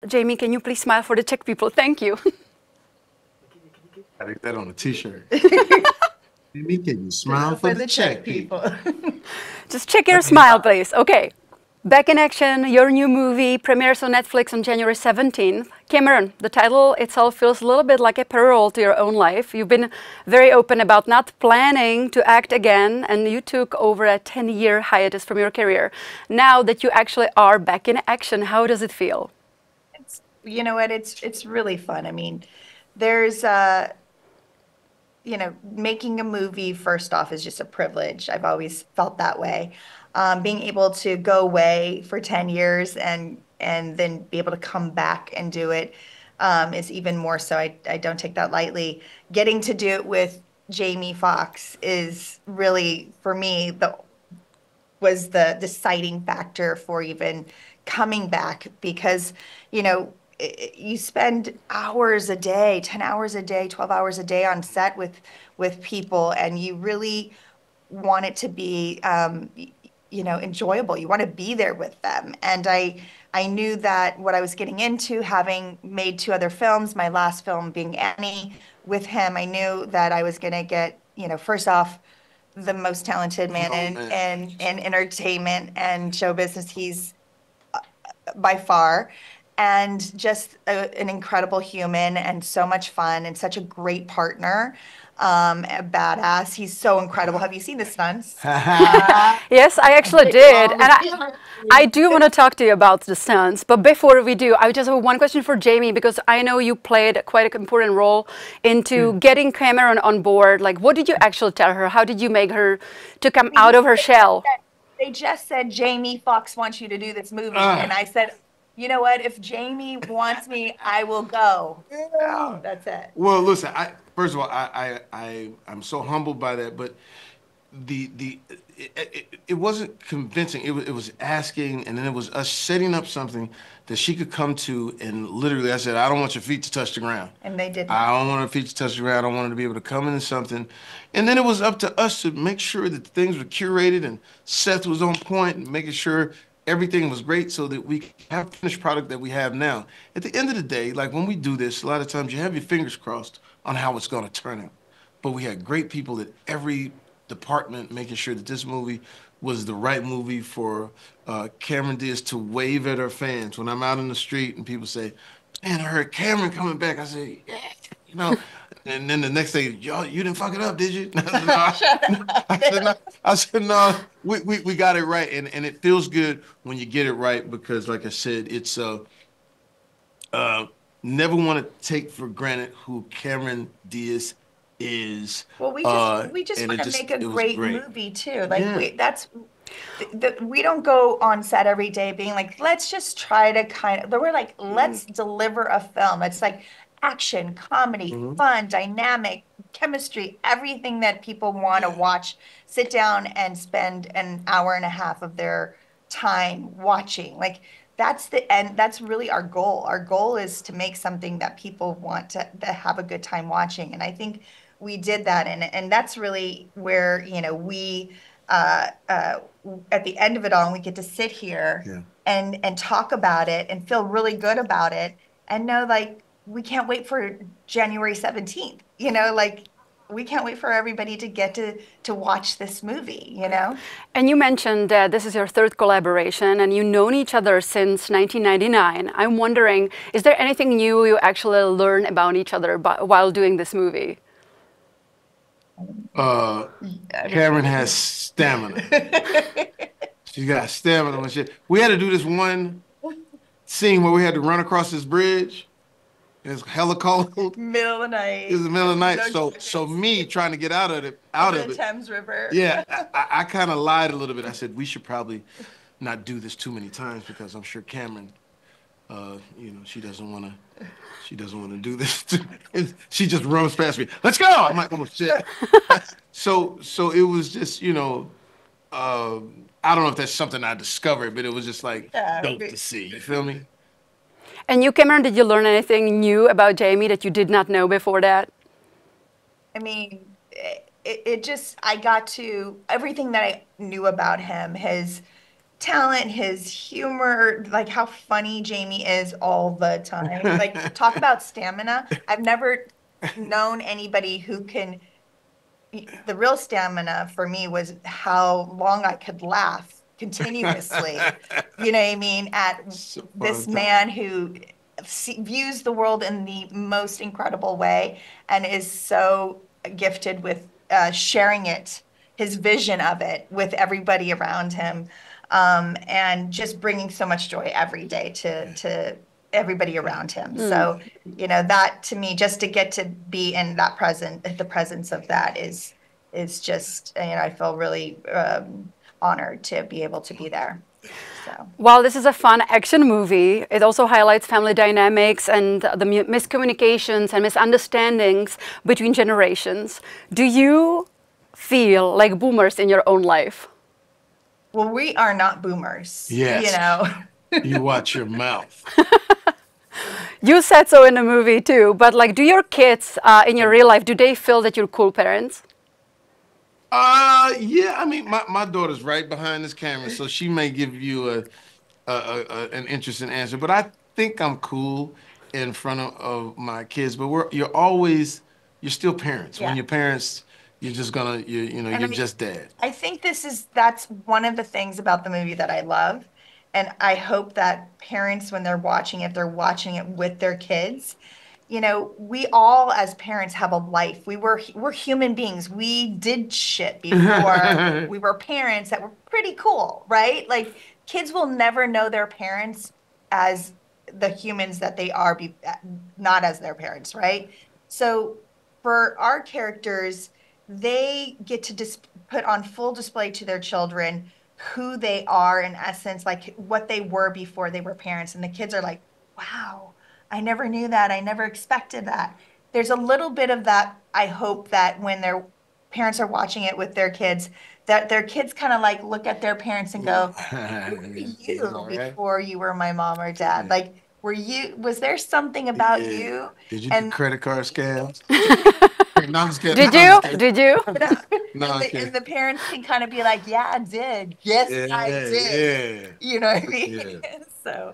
Jamie, can you please smile for the Czech people? Thank you. I think that on a t-shirt. Jamie, can you smile for the Czech people? Just check your smile, please. Okay. Back in Action, your new movie premieres on Netflix on January 17th. Cameron, the title itself feels a little bit like a parallel to your own life. You've been very open about not planning to act again, and you took over a 10-year hiatus from your career. Now that you actually are back in action, how does it feel? You know what? It's really fun. I mean, there's you know, making a movie first off is just a privilege. I've always felt that way. Being able to go away for 10 years and then be able to come back and do it is even more so. I don't take that lightly. Getting to do it with Jamie Foxx is really, for me, was the deciding factor for even coming back, because, you know, you spend hours a day, 10 hours a day, 12 hours a day on set with people, and you really want it to be you know, enjoyable. You want to be there with them. And I knew that what I was getting into, having made 2 other films, my last film being Annie, with him, I knew that I was going to get, you know, first off, the most talented man in entertainment and show business. He's by far, and just an incredible human and so much fun and such a great partner. A badass. He's so incredible. Have you seen the stunts? Yes, I actually did. And I do want to talk to you about the stunts. But before we do, I just have one question for Jamie, because I know you played quite an important role into getting Cameron on board. Like, what did you actually tell her? How did you make her to come out of her shell? They just said, Jamie Foxx wants you to do this movie. And I said, you know what? If Jamie wants me, I will go. Yeah. That's it. Well, listen, first of all, I'm so humbled by that, but it wasn't convincing. It was asking, and then it was us setting up something that she could come to, and literally I said, I don't want your feet to touch the ground. And they didn't. I don't want her feet to touch the ground. I don't want her to be able to come into something. And then it was up to us to make sure that things were curated and Seth was on point and making sure everything was great so that we have finished product that we have now. At the end of the day, like when we do this, a lot of times you have your fingers crossed on how it's going to turn out. But we had great people at every department making sure that this movie was the right movie for Cameron Diaz to wave at her fans. When I'm out in the street and people say, man, I heard Cameron coming back, I say, yeah, you know. And then the next day, yo, you didn't fuck it up, did you? I said, no, we got it right. And it feels good when you get it right, because like I said, it's never want to take for granted who Cameron Diaz is. Well, we just want to make a great movie too. Like we don't go on set every day being like, let's just try to we're like, let's deliver a film. It's like action, comedy, fun, dynamic, chemistry, everything that people want to watch, sit down and spend an hour and a half of their time watching. Like that's really our goal. Our goal is to make something that people want to have a good time watching. And I think we did that. And that's really where, you know, we, at the end of it all, and we get to sit here and talk about it and feel really good about it and know, like, we can't wait for January 17th, you know, like we can't wait for everybody to get to watch this movie, you know? And you mentioned that this is your 3rd collaboration and you've known each other since 1999. I'm wondering, is there anything new you actually learn about each other while doing this movie? Cameron has stamina. She's got stamina and shit. We had to do this one scene where we had to run across this bridge. It's hella cold. Middle of the night. It was the middle of the night. So me trying to get out of it. The Thames River. Yeah, I kind of lied a little bit. I said we should probably not do this too many times, because I'm sure Cameron, you know, she doesn't want to do this. She just runs past me. Let's go. I'm like, oh shit. So it was just, you know, I don't know if that's something I discovered, but it was just like dope to see. You feel me? And you, Cameron, did you learn anything new about Jamie that you did not know before that? I mean, it just, I got to, everything that I knew about him, his talent, his humor, like how funny Jamie is all the time. Like, talk about stamina. I've never known anybody who can. The real stamina for me was how long I could laugh continuously. You know what I mean? At this man who views the world in the most incredible way and is so gifted with sharing it, his vision of it with everybody around him, and just bringing so much joy every day to everybody around him. So, you know, that to me, just to get to be in that the presence of that is just, you know, I feel really honored to be able to be there. So. While this is a fun action movie, it also highlights family dynamics and the miscommunications and misunderstandings between generations. Do you feel like boomers in your own life? Well, we are not boomers. Yes. You know. You watch your mouth. You said so in the movie too, but like, do your kids in your real life, do they feel that you're cool parents? Yeah, I mean, my daughter's right behind this camera, so she may give you an interesting answer. But I think I'm cool in front of my kids. But you're still parents. Yeah. When you're parents, you're just gonna, you're just dad. I think that's one of the things about the movie that I love. And I hope that parents, when they're watching it, they're watching it with their kids. You know, we all as parents have a life. We're human beings. We did shit before we were parents that were pretty cool, right? Like, kids will never know their parents as the humans that they are, not as their parents, right? So for our characters, they get to put on full display to their children who they are, in essence, like what they were before they were parents. And the kids are like, wow, I never knew that. I never expected that. There's a little bit of that. I hope that when their parents are watching it with their kids, that their kids kind of like look at their parents and go, who were you before you were my mom or dad? Like, was there something about you? Did you do credit card scams? No, I'm just kidding. Did you? And the parents can kind of be like, yeah, I did. Yes, I did. Yeah. You know what I mean? Yeah. So.